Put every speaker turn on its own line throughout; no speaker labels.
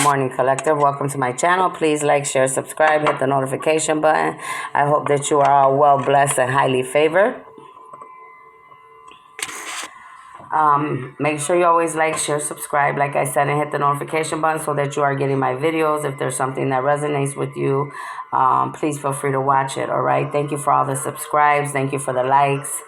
Morning Collective. Welcome to my channel. Please like, share, subscribe, hit the notification button. I hope that you are all well blessed and highly favored. Make sure you always like, share, subscribe, like I said, and hit the notification button so that you are getting my videos. If there's something that resonates with you, please feel free to watch it. All right. Thank you for all the subscribes. Thank you for the likes.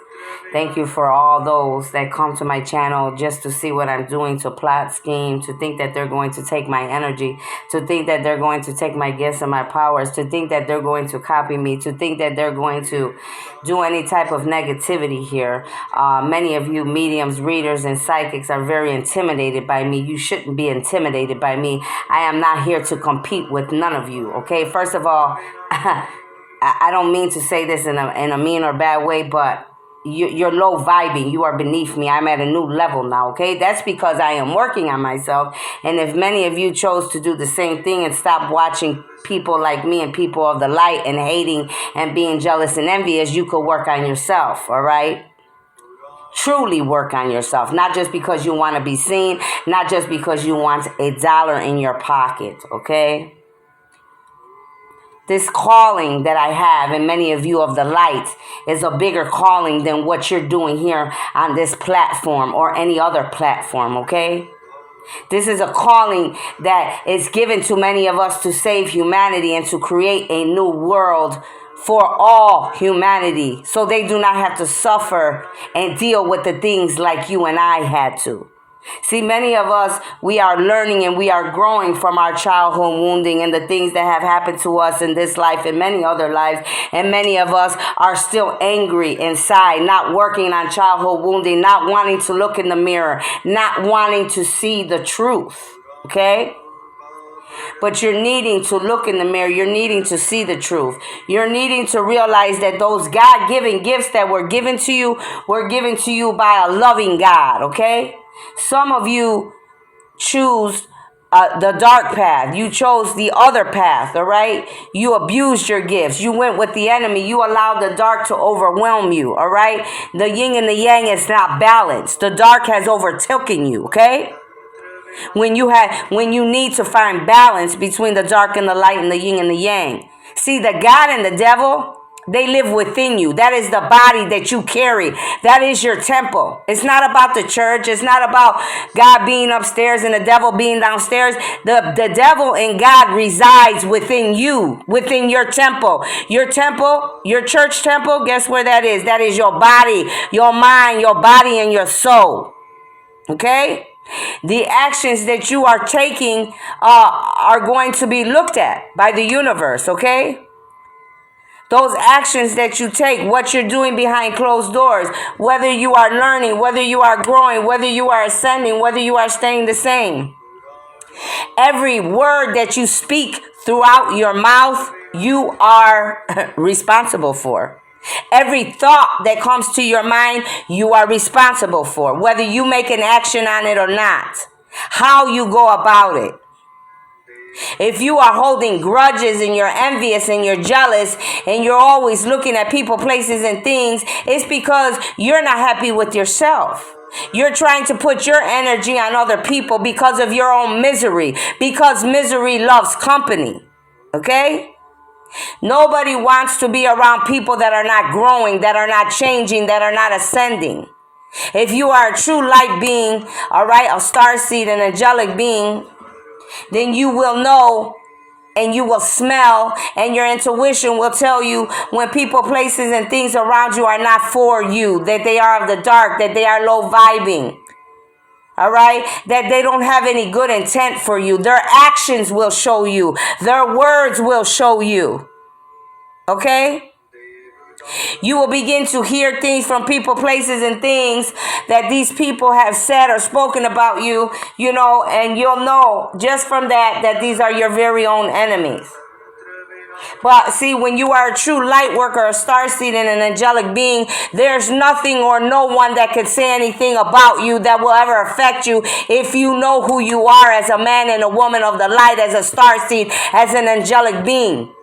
Thank you for all those that come to my channel just to see what I'm doing, to plot, scheme, to think that they're going to take my energy, to think that they're going to take my gifts and my powers, to think that they're going to copy me, to think that they're going to do any type of negativity here. Many of you mediums, readers, and psychics are very intimidated by me. You shouldn't be intimidated by me. I am not here to compete with none of you, okay? First of all, I don't mean to say this in a mean or bad way, but you're low vibing. You are beneath me. I'm at a new level now, okay? That's because I am working on myself. And if many of you chose to do the same thing and stop watching people like me and people of the light and hating and being jealous and envious, you could work on yourself, all right? Truly work on yourself, not just because you want to be seen, not just because you want $1 in your pocket, okay? This calling that I have, and many of you of the light, is a bigger calling than what you're doing here on this platform or any other platform, okay? This is a calling that is given to many of us to save humanity and to create a new world for all humanity, so they do not have to suffer and deal with the things like you and I had to. See, many of us, we are learning and we are growing from our childhood wounding and the things that have happened to us in this life and many other lives. And many of us are still angry inside, not working on childhood wounding, not wanting to look in the mirror, not wanting to see the truth. Okay? But you're needing to look in the mirror. You're needing to see the truth. You're needing to realize that those God-given gifts that were given to you by a loving God. Okay? Some of you choose the dark path. You chose the other path, all right? You abused your gifts. You went with the enemy. You allowed the dark to overwhelm you, all right? The yin and the yang is not balanced. The dark has overtaken you, okay? When you need to find balance between the dark and the light and the yin and the yang. See, the God and the devil, they live within you. That is the body that you carry. That is your temple. It's not about the church. It's not about God being upstairs and the devil being downstairs. The devil and God resides within you, within your temple. Your temple, your church temple, guess where that is? That is your body, your mind, your body, and your soul. Okay? The actions that you are taking are going to be looked at by the universe, okay? Those actions that you take, what you're doing behind closed doors, whether you are learning, whether you are growing, whether you are ascending, whether you are staying the same. Every word that you speak throughout your mouth, you are responsible for. Every thought that comes to your mind, you are responsible for, whether you make an action on it or not. How you go about it. If you are holding grudges and you're envious and you're jealous and you're always looking at people, places, and things, it's because you're not happy with yourself. You're trying to put your energy on other people because of your own misery, because misery loves company. Okay? Nobody wants to be around people that are not growing, that are not changing, that are not ascending. If you are a true light being, all right, a starseed, an angelic being, then you will know and you will smell and your intuition will tell you when people, places, and things around you are not for you, that they are of the dark, that they are low vibing. All right, that they don't have any good intent for you. Their actions will show you. Their words will show you. Okay? You will begin to hear things from people, places, and things that these people have said or spoken about you, you know, and you'll know just from that these are your very own enemies. But see, when you are a true light worker, a starseed, and an angelic being, there's nothing or no one that can say anything about you that will ever affect you if you know who you are as a man and a woman of the light, as a starseed, as an angelic being.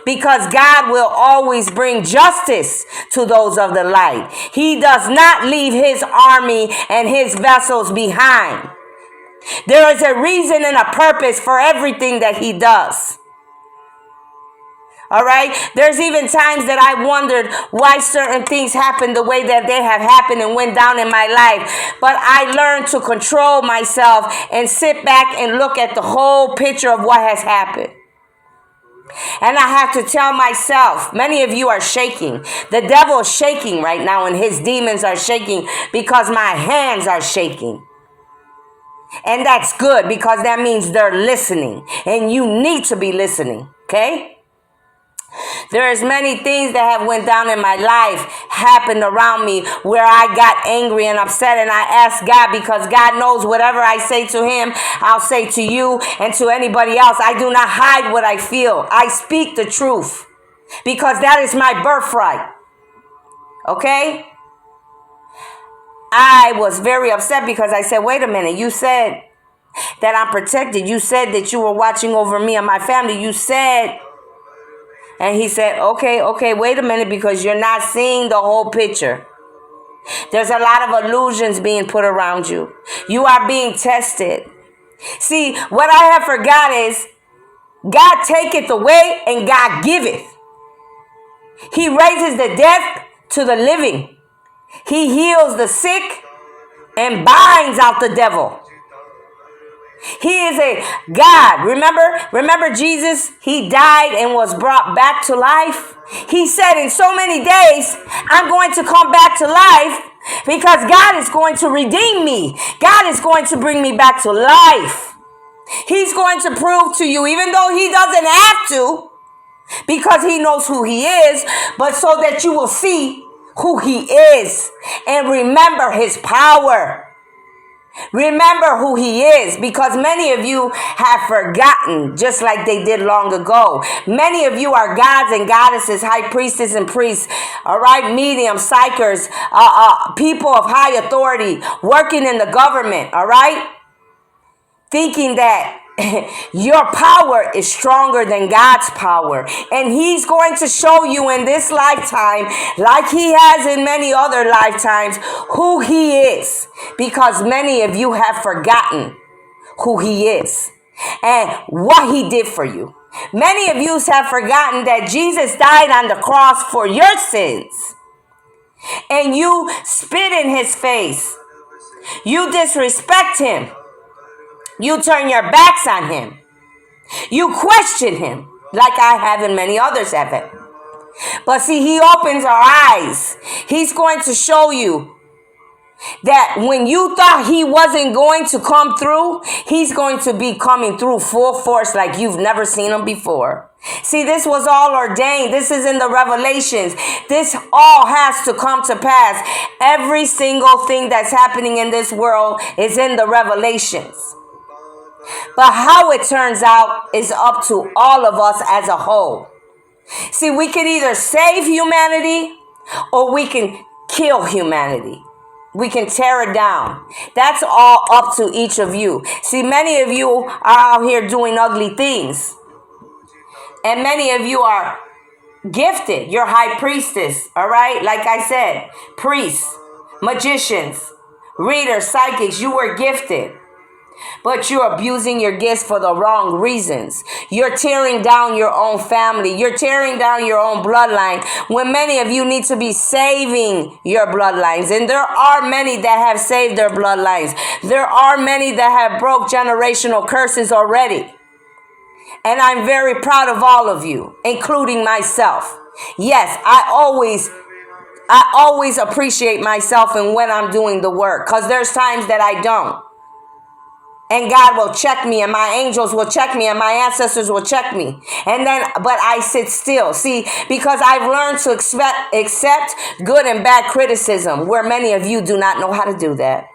Because God will always bring justice to those of the light. He does not leave his army and his vessels behind. There is a reason and a purpose for everything that he does. All right. There's even times that I wondered why certain things happened the way that they have happened and went down in my life. But I learned to control myself and sit back and look at the whole picture of what has happened. And I have to tell myself, many of you are shaking. The devil is shaking right now, and his demons are shaking because my hands are shaking. And that's good, because that means they're listening, and you need to be listening. Okay? There's many things that have went down in my life, happened around me, where I got angry and upset, and I asked God, because God knows whatever I say to him, I'll say to you and to anybody else. I do not hide what I feel. I speak the truth, because that is my birthright. Okay? I was very upset because I said, wait a minute, you said that I'm protected. You said that you were watching over me and my family. You said... And he said, okay, wait a minute, because you're not seeing the whole picture. There's a lot of illusions being put around you. You are being tested. See, what I have forgot is God taketh away and God giveth. He raises the dead to the living. He heals the sick and binds out the devil. He is a God. Remember Jesus? He died and was brought back to life. He said, in so many days, I'm going to come back to life, because God is going to redeem me. God is going to bring me back to life. He's going to prove to you, even though he doesn't have to, because he knows who he is, but so that you will see who he is and remember his power. Remember who he is, because many of you have forgotten, just like they did long ago. Many of you are gods and goddesses, high priestesses and priests, all right, mediums, psychers, people of high authority, working in the government, all right, thinking that your power is stronger than God's power. And he's going to show you in this lifetime, like he has in many other lifetimes, who he is. Because many of you have forgotten who he is and what he did for you. Many of you have forgotten that Jesus died on the cross for your sins. And you spit in his face. You disrespect him. You turn your backs on him. You question him, like I have and many others have it. But see, he opens our eyes. He's going to show you that when you thought he wasn't going to come through, he's going to be coming through full force like you've never seen him before. See, this was all ordained. This is in the Revelations. This all has to come to pass. Every single thing that's happening in this world is in the Revelations. But how it turns out is up to all of us as a whole. See, we can either save humanity or we can kill humanity. We can tear it down. That's all up to each of you. See, many of you are out here doing ugly things. And many of you are gifted. You're high priestess, all right? Like I said, priests, magicians, readers, psychics, you were gifted. But you're abusing your gifts for the wrong reasons. You're tearing down your own family. You're tearing down your own bloodline, when many of you need to be saving your bloodlines. And there are many that have saved their bloodlines. There are many that have broke generational curses already. And I'm very proud of all of you, including myself. Yes, I always appreciate myself and when I'm doing the work, because there's times that I don't. And God will check me, and my angels will check me, and my ancestors will check me. But I sit still. See, because I've learned to accept good and bad criticism, where many of you do not know how to do that.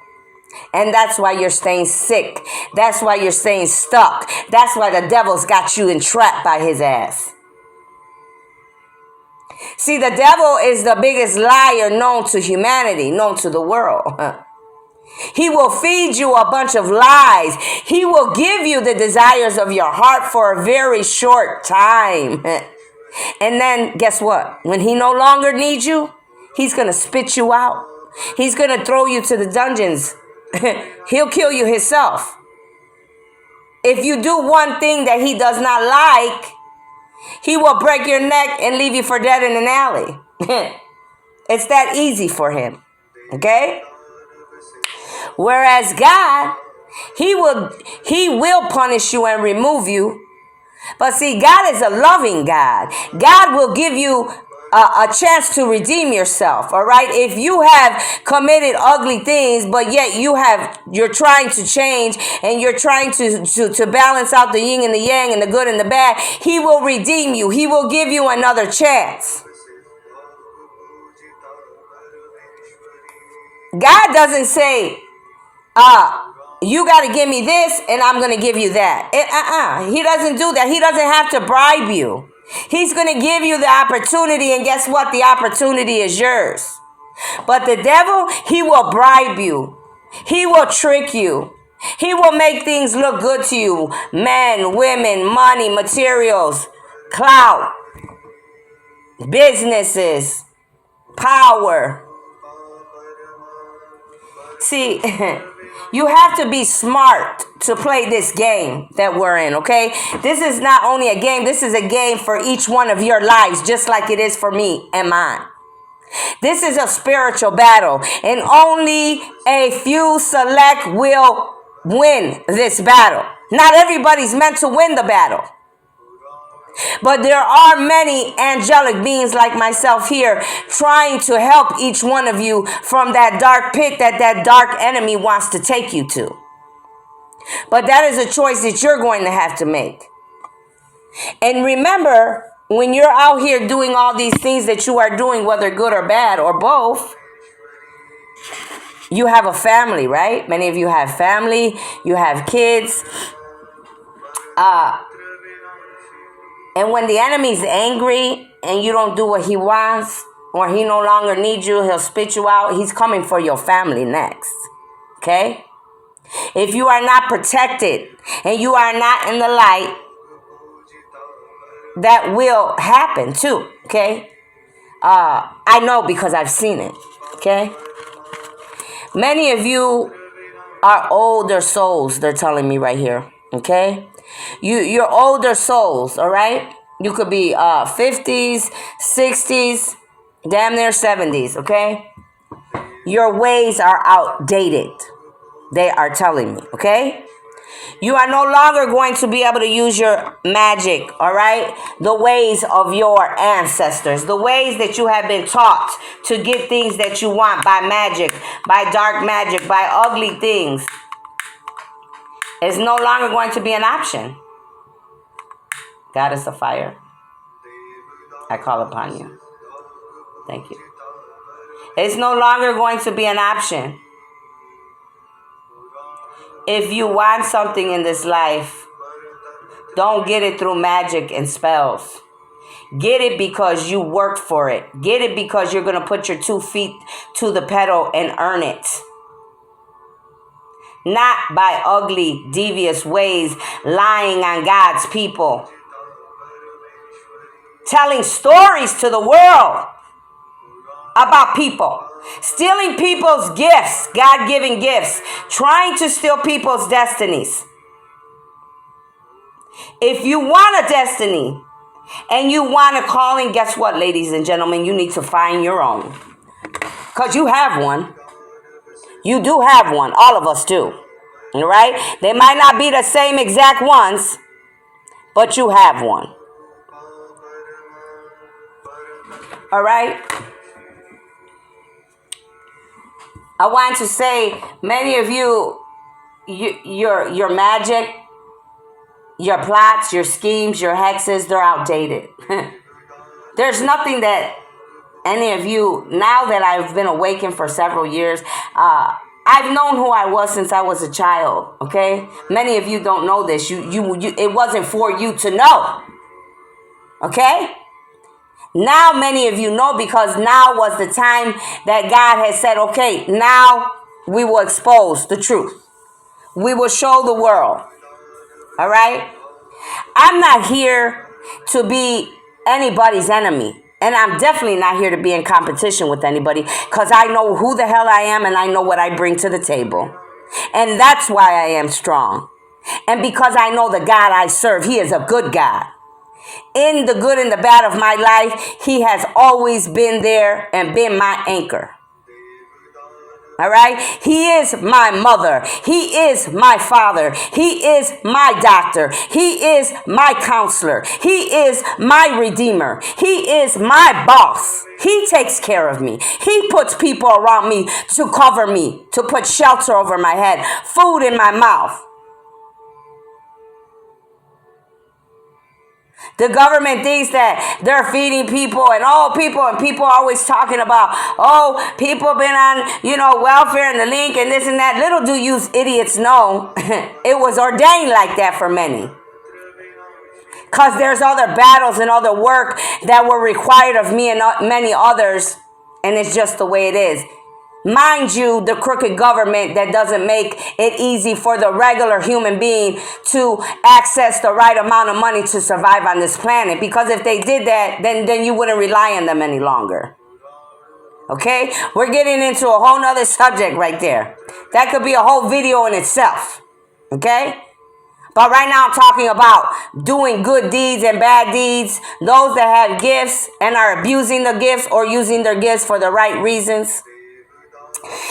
And that's why you're staying sick. That's why you're staying stuck. That's why the devil's got you entrapped by his ass. See, the devil is the biggest liar known to humanity, known to the world. He will feed you a bunch of lies. He will give you the desires of your heart for a very short time. And then guess what? When he no longer needs you, he's going to spit you out. He's going to throw you to the dungeons. He'll kill you himself. If you do one thing that he does not like, he will break your neck and leave you for dead in an alley. It's that easy for him. Okay? Whereas God, he will punish you and remove you. But see, God is a loving God. God will give you a chance to redeem yourself. All right. If you have committed ugly things, but yet you're trying to change and you're trying to balance out the yin and the yang and the good and the bad, he will redeem you. He will give you another chance. God doesn't say, you got to give me this and I'm going to give you that. He doesn't do that. He doesn't have to bribe you. He's going to give you the opportunity, and guess what? The opportunity is yours. But the devil, he will bribe you. He will trick you. He will make things look good to you. Men, women, money, materials, clout, businesses, power. See, you have to be smart to play this game that we're in, okay? This is not only a game, this is a game for each one of your lives, just like it is for me and mine. This is a spiritual battle, and only a few select will win this battle. Not everybody's meant to win the battle. But there are many angelic beings like myself here trying to help each one of you from that dark pit that dark enemy wants to take you to. But that is a choice that you're going to have to make. And remember, when you're out here doing all these things that you are doing, whether good or bad or both, you have a family, right? Many of you have family, you have kids. And when the enemy's angry and you don't do what he wants, or he no longer needs you, he'll spit you out. He's coming for your family next. Okay? If you are not protected and you are not in the light, that will happen too. Okay? I know because I've seen it. Okay? Many of you are older souls, they're telling me right here. Okay? You're older souls, all right? You could be 50s, 60s, damn near 70s, okay? Your ways are outdated. They are telling me, okay? You are no longer going to be able to use your magic, all right? The ways of your ancestors, the ways that you have been taught to get things that you want by magic, by dark magic, by ugly things. It's no longer going to be an option. Goddess of fire, I call upon you. Thank you. It's no longer going to be an option. If you want something in this life, don't get it through magic and spells. Get it because you worked for it. Get it because you're going to put your 2 feet to the pedal and earn it. Not by ugly, devious ways, lying on God's people. Telling stories to the world about people. Stealing people's gifts, God-given gifts. Trying to steal people's destinies. If you want a destiny and you want a calling, guess what, ladies and gentlemen? You need to find your own. Because you have one. You do have one. All of us do. All right? They might not be the same exact ones, but you have one. All right? I want to say, many of you, your magic, your plots, your schemes, your hexes, they're outdated. There's nothing that any of you, now that I've been awakened for several years, I've known who I was since I was a child, okay? Many of you don't know this. It wasn't for you to know, okay? Now many of you know, because now was the time that God has said, okay, now we will expose the truth. We will show the world, all right? I'm not here to be anybody's enemy. And I'm definitely not here to be in competition with anybody, because I know who the hell I am and I know what I bring to the table. And that's why I am strong. And because I know the God I serve, he is a good God. In the good and the bad of my life, he has always been there and been my anchor. All right. He is my mother. He is my father. He is my doctor. He is my counselor. He is my redeemer. He is my boss. He takes care of me. He puts people around me to cover me, to put shelter over my head, food in my mouth. The government thinks that they're feeding people and people are always talking about, people been on, welfare and the link and this and that. Little do you idiots know, it was ordained like that for many. Because there's other battles and other work that were required of me and many others, and it's just the way it is. Mind you, the crooked government that doesn't make it easy for the regular human being to access the right amount of money to survive on this planet. Because if they did that, then you wouldn't rely on them any longer. Okay? We're getting into a whole nother subject right there. That could be a whole video in itself. Okay? But right now I'm talking about doing good deeds and bad deeds. Those that have gifts and are abusing the gifts or using their gifts for the right reasons.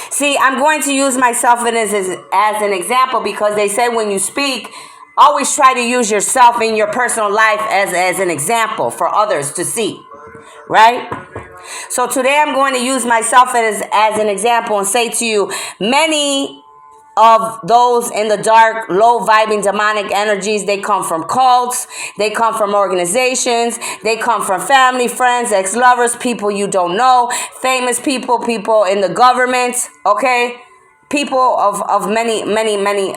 See, I'm going to use myself as an example because they say when you speak, always try to use yourself in your personal life as an example for others to see, right? So today I'm going to use myself as an example and say to you, many of those in the dark, low-vibing demonic energies, they come from cults, they come from organizations, they come from family, friends, ex-lovers, people you don't know, famous people in the government, okay? People of many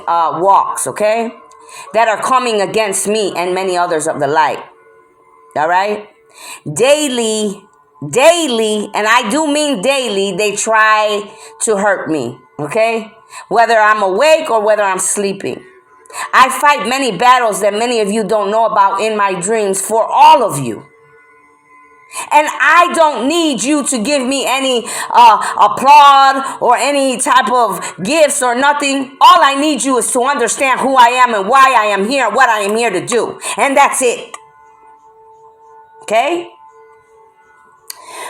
walks, okay? That are coming against me and many others of the light, all right? Daily, and I do mean daily, they try to hurt me, okay? Whether I'm awake or whether I'm sleeping. I fight many battles that many of you don't know about in my dreams for all of you. And I don't need you to give me any applaud or any type of gifts or nothing. All I need you is to understand who I am and why I am here, what I am here to do. And that's it. Okay?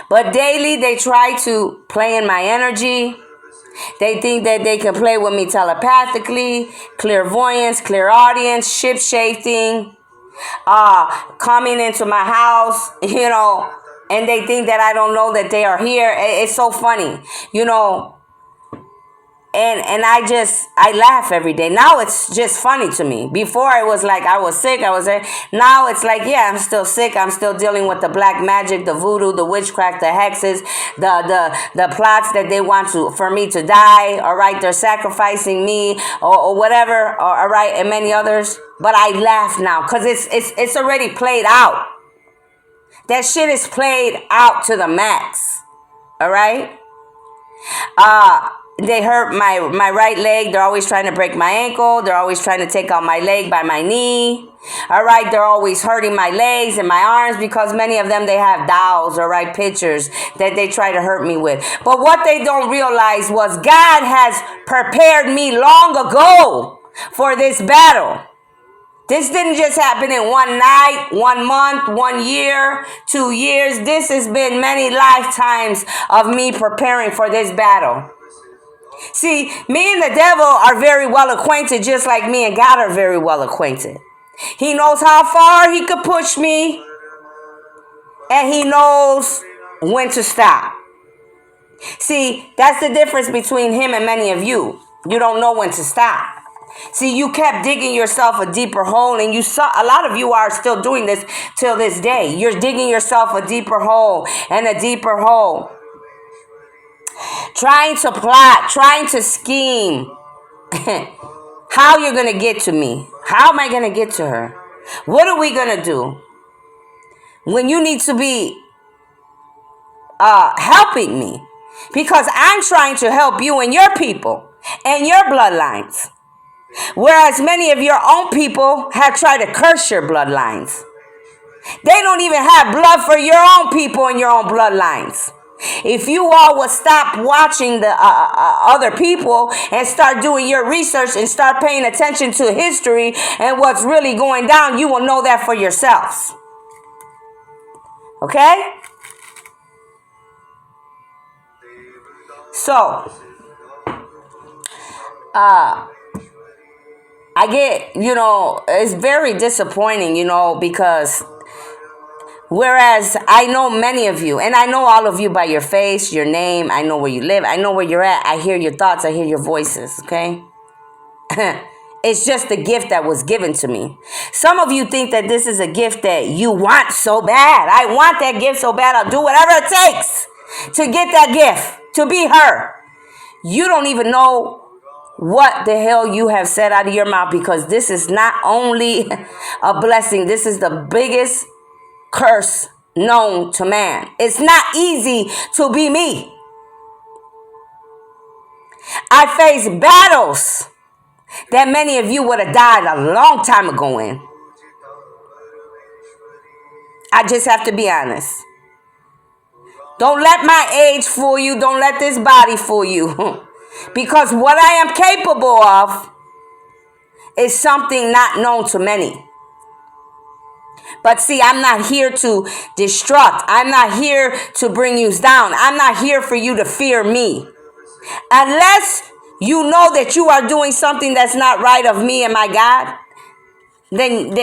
But daily they try to play in my energy. They think that they can play with me telepathically, clairvoyance, clairaudience, ship-shaping, coming into my house, and they think that I don't know that they are here. It's so funny, And I laugh every day. Now it's just funny to me. Before it was like I was sick. Now it's like, yeah, I'm still sick. I'm still dealing with the black magic, the voodoo, the witchcraft, the hexes, the plots that they want for me to die. All right, they're sacrificing me or whatever. All right, and many others. But I laugh now because it's already played out. That shit is played out to the max. All right. They hurt my right leg. They're always trying to break my ankle. They're always trying to take out my leg by my knee. All right. They're always hurting my legs and my arms because many of them, they have dolls, all right, pictures that they try to hurt me with. But what they don't realize was God has prepared me long ago for this battle. This didn't just happen in one night, 1 month, 1 year, 2 years. This has been many lifetimes of me preparing for this battle. See, me and the devil are very well acquainted, just like me and God are very well acquainted. He knows how far he could push me, and he knows when to stop. See, that's the difference between him and many of you. You don't know when to stop. See, you kept digging yourself a deeper hole, and a lot of you are still doing this till this day. You're digging yourself a deeper hole and a deeper hole. Trying to plot, trying to scheme. How you're going to get to me? How am I going to get to her? What are we going to do? When you need to be helping me. Because I'm trying to help you and your people and your bloodlines. Whereas many of your own people have tried to curse your bloodlines. They don't even have blood for your own people and your own bloodlines. If you all would stop watching the other people and start doing your research and start paying attention to history and what's really going down, you will know that for yourselves. Okay? So, I get, it's very disappointing, because whereas I know many of you, and I know all of you by your face, your name, I know where you live, I know where you're at, I hear your thoughts, I hear your voices, okay? It's just a gift that was given to me. Some of you think that this is a gift that you want so bad. I want that gift so bad, I'll do whatever it takes to get that gift, to be her. You don't even know what the hell you have said out of your mouth, because this is not only a blessing, this is the biggest curse known to man. It's not easy to be me. I face battles that many of you would have died a long time ago in. I just have to be honest. Don't let my age fool you. Don't let this body fool you. Because what I am capable of is something not known to many. But see, I'm not here to destruct. I'm not here to bring you down. I'm not here for you to fear me. Unless you know that you are doing something that's not right of me and my God, then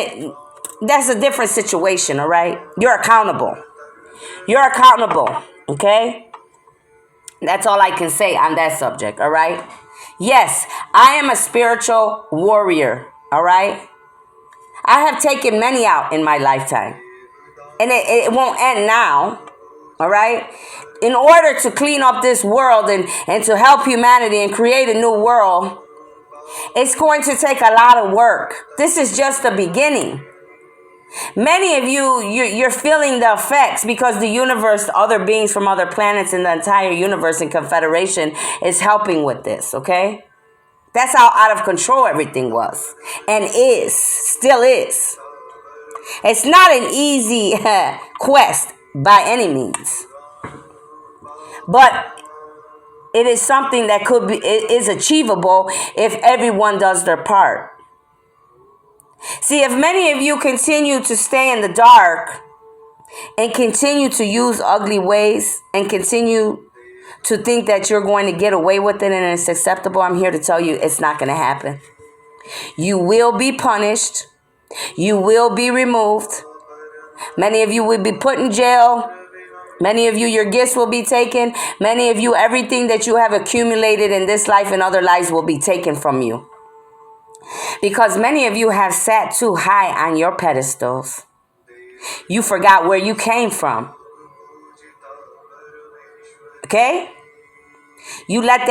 that's a different situation, all right? You're accountable. You're accountable, okay? That's all I can say on that subject, all right? Yes, I am a spiritual warrior, all right? I have taken many out in my lifetime. And it won't end now, all right? In order to clean up this world and to help humanity and create a new world, it's going to take a lot of work. This is just the beginning. Many of you're feeling the effects because the universe, other beings from other planets in the entire universe and confederation is helping with this, okay? That's how out of control everything was and still is. It's not an easy quest by any means. But it is something that is achievable if everyone does their part. See, if many of you continue to stay in the dark and continue to use ugly ways and continue to think that you're going to get away with it and it's acceptable, I'm here to tell you it's not going to happen. You will be punished. You will be removed. Many of you will be put in jail. Many of you, your gifts will be taken. Many of you, everything that you have accumulated in this life and other lives will be taken from you. Because many of you have sat too high on your pedestals. You forgot where you came from. Okay? You let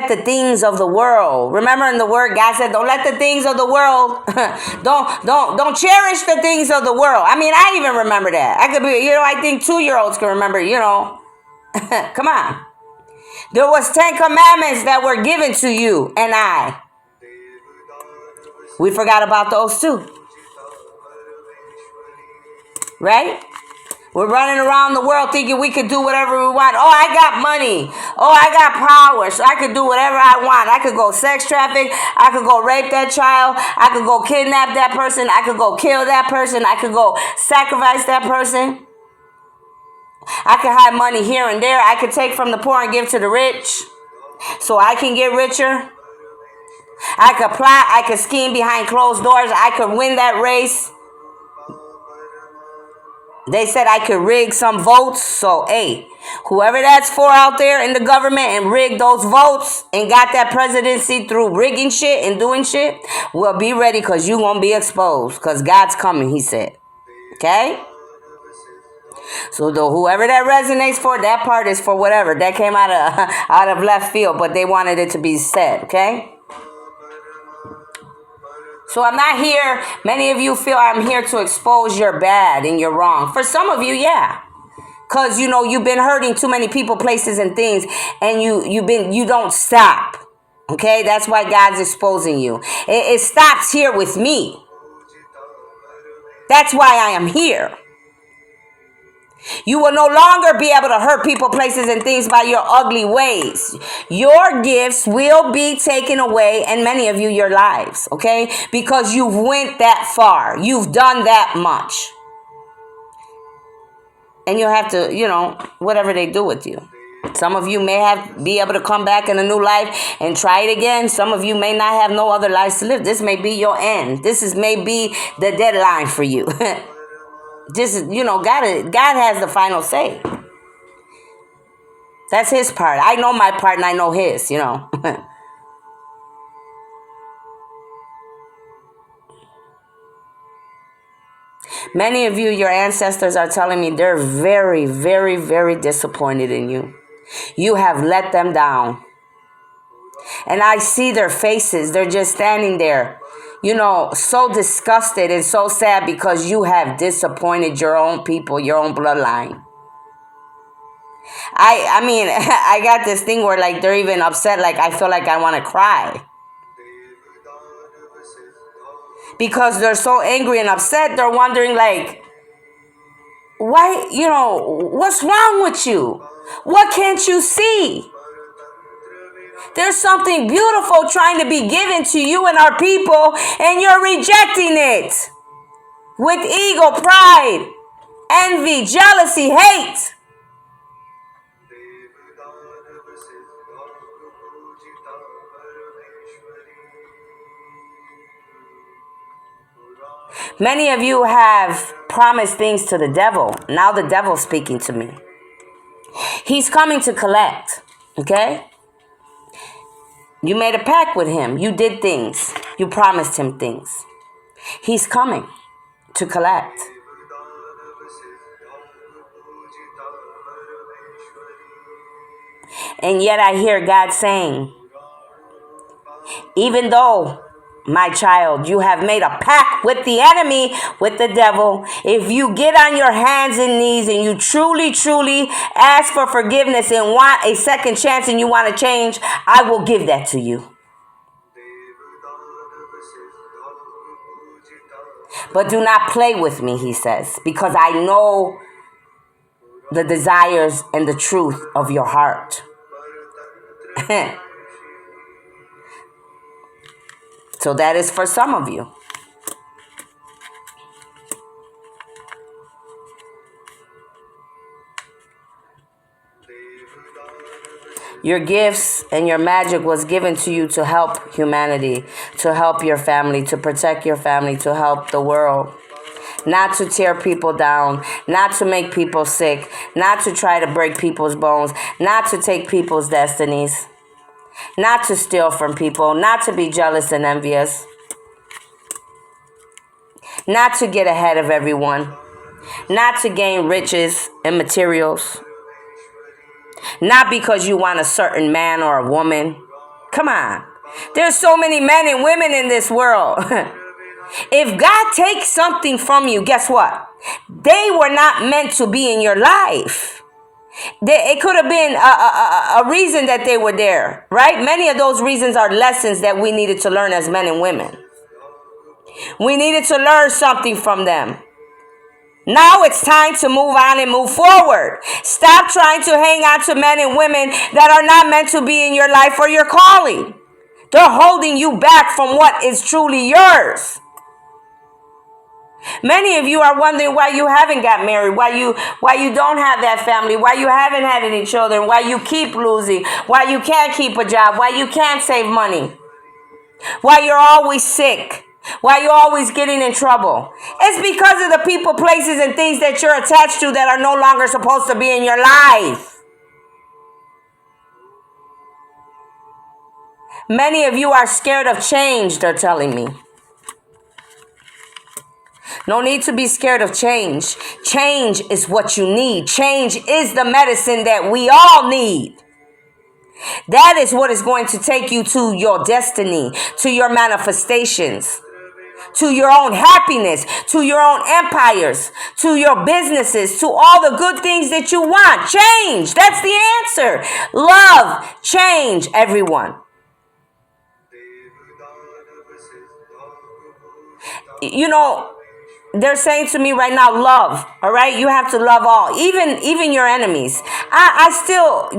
the things of the world. Remember in the word, God said, don't let the things of the world, don't cherish the things of the world. I mean, I even remember that. I could be, I think 2-year-olds can remember, Come on. There was 10 commandments that were given to you and I. We forgot about those too. Right? We're running around the world thinking we could do whatever we want. Oh, I got money. Oh, I got power, so I could do whatever I want. I could go sex traffic. I could go rape that child. I could go kidnap that person. I could go kill that person. I could go sacrifice that person. I could hide money here and there. I could take from the poor and give to the rich so I can get richer. I could plot. I could scheme behind closed doors. I could win that race. They said I could rig some votes. So, hey, whoever that's for out there in the government and rig those votes and got that presidency through rigging shit and doing shit, well, be ready because you're going to be exposed because God's coming, he said. Okay? So, whoever that resonates for, that part is for whatever. That came out of left field, but they wanted it to be said. Okay? So I'm not here, many of you feel I'm here to expose your bad and you're wrong. For some of you, yeah. Because, you've been hurting too many people, places, and things. And you don't stop. Okay? That's why God's exposing you. It stops here with me. That's why I am here. You will no longer be able to hurt people, places, and things by your ugly ways. Your gifts will be taken away, and many of you, your lives, okay? Because you've went that far. You've done that much. And you'll have to, whatever they do with you. Some of you may be able to come back in a new life and try it again. Some of you may not have no other lives to live. This may be your end. May be the deadline for you. This is, God has the final say. That's his part. I know my part and I know his, Many of you, your ancestors are telling me they're very, very, very disappointed in you. You have let them down. And I see their faces. They're just standing there, so disgusted and so sad because you have disappointed your own people, your own bloodline. I mean, I got this thing where like they're even upset. Like I feel like I want to cry. Because they're so angry and upset, they're wondering like, why, what's wrong with you? What can't you see? There's something beautiful trying to be given to you and our people, and you're rejecting it. With ego, pride, envy, jealousy, hate. Many of you have promised things to the devil. Now the devil's speaking to me. He's coming to collect, okay? You made a pact with him. You did things. You promised him things. He's coming to collect. And yet I hear God saying, even though, my child, you have made a pact with the enemy, with the devil, if you get on your hands and knees and you truly, truly ask for forgiveness and want a second chance and you want to change, I will give that to you. But do not play with me, he says, because I know the desires and the truth of your heart. So that is for some of you. Your gifts and your magic was given to you to help humanity, to help your family, to protect your family, to help the world. Not to tear people down, not to make people sick, not to try to break people's bones, not to take people's destinies, not to steal from people, not to be jealous and envious, not to get ahead of everyone, not to gain riches and materials, not because you want a certain man or a woman. Come on. There's so many men and women in this world. If God takes something from you, guess what? They were not meant to be in your life. It could have been a reason that they were there, right? Many of those reasons are lessons that we needed to learn as men and women. We needed to learn something from them. Now it's time to move on and move forward. Stop trying to hang on to men and women that are not meant to be in your life or your calling. They're holding you back from what is truly yours. Many of you are wondering why you haven't got married, why you don't have that family, why you haven't had any children, why you keep losing, why you can't keep a job, why you can't save money, why you're always sick, why you're always getting in trouble. It's because of the people, places, and things that you're attached to that are no longer supposed to be in your life. Many of you are scared of change, they're telling me. No need to be scared of change. Change is what you need. Change is the medicine that we all need. That is what is going to take you to your destiny, to your manifestations, to your own happiness, to your own empires, to your businesses, to all the good things that you want. Change. That's the answer. Love. Change, everyone. You know, they're saying to me right now, love. All right, you have to love all, even your enemies. I still,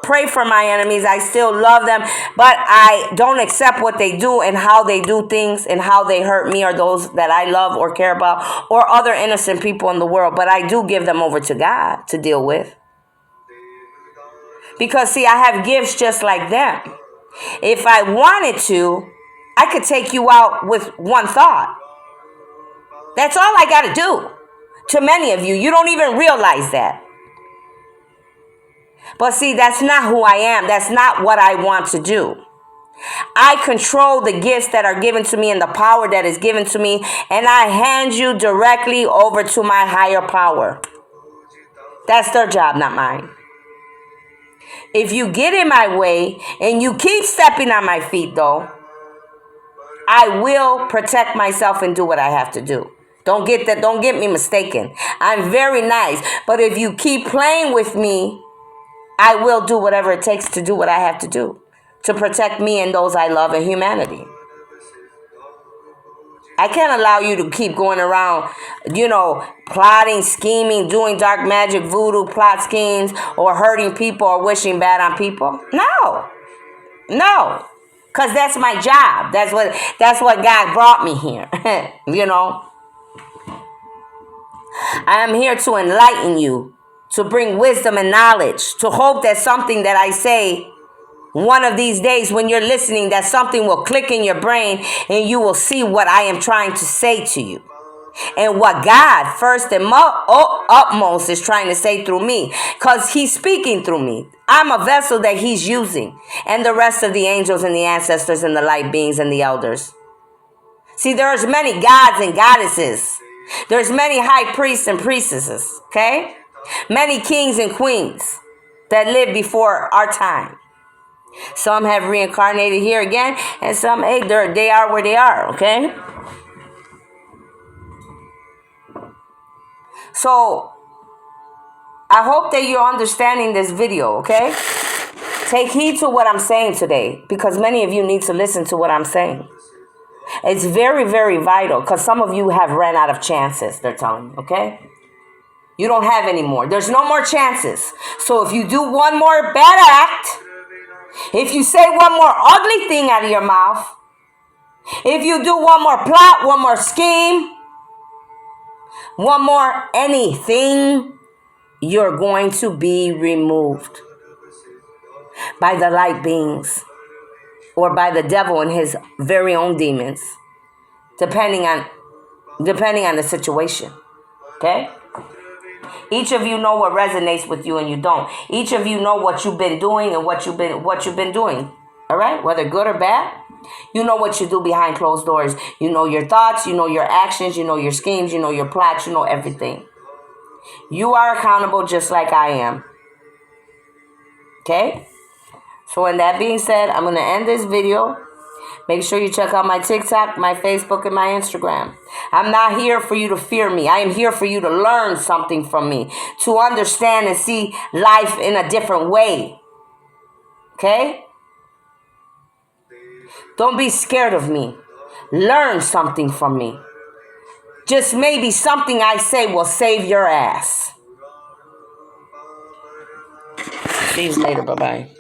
pray for my enemies. I still love them, but I don't accept what they do and how they do things and how they hurt me or those that I love or care about or other innocent people in the world. But I do give them over to God to deal with. Because see, I have gifts just like them. If I wanted to, I could take you out with one thought. That's all I got to do. To many of you, you don't even realize that. But see, that's not who I am. That's not what I want to do. I control the gifts that are given to me and the power that is given to me, and I hand you directly over to my higher power. That's their job, not mine. If you get in my way and you keep stepping on my feet, though, I will protect myself and do what I have to do. Don't get me mistaken. I'm very nice. But if you keep playing with me, I will do whatever it takes to do what I have to do to protect me and those I love and humanity. I can't allow you to keep going around, plotting, scheming, doing dark magic, voodoo, plot schemes, or hurting people or wishing bad on people. No. Because that's my job. That's what God brought me here. I am here to enlighten you, to bring wisdom and knowledge, to hope that something that I say one of these days when you're listening, that something will click in your brain and you will see what I am trying to say to you. And what God, first and utmost, is trying to say through me. Because he's speaking through me. I'm a vessel that he's using. And the rest of the angels and the ancestors and the light beings and the elders. See, there's many gods and goddesses. There's many high priests and priestesses. Okay? Many kings and queens that lived before our time. Some have reincarnated here again. And some, they are where they are. Okay? So, I hope that you're understanding this video, okay? Take heed to what I'm saying today, because many of you need to listen to what I'm saying. It's very, very vital, because some of you have ran out of chances, they're telling me, okay? You don't have any more. There's no more chances. So if you do one more bad act, if you say one more ugly thing out of your mouth, if you do one more plot, one more scheme, one more anything, you're going to be removed by the light beings or by the devil and his very own demons, depending on the situation. Okay? Each of you know what resonates with you and you don't. Each of you know what you've been doing and what you've been doing. All right? Whether good or bad. You know what you do behind closed doors. You know your thoughts. You know your actions. You know your schemes. You know your plots. You know everything. You are accountable just like I am. Okay? So with that being said, I'm going to end this video. Make sure you check out my TikTok, my Facebook, and my Instagram. I'm not here for you to fear me. I am here for you to learn something from me. To understand and see life in a different way. Okay? Don't be scared of me. Learn something from me. Just maybe something I say will save your ass. See you later. Bye-bye.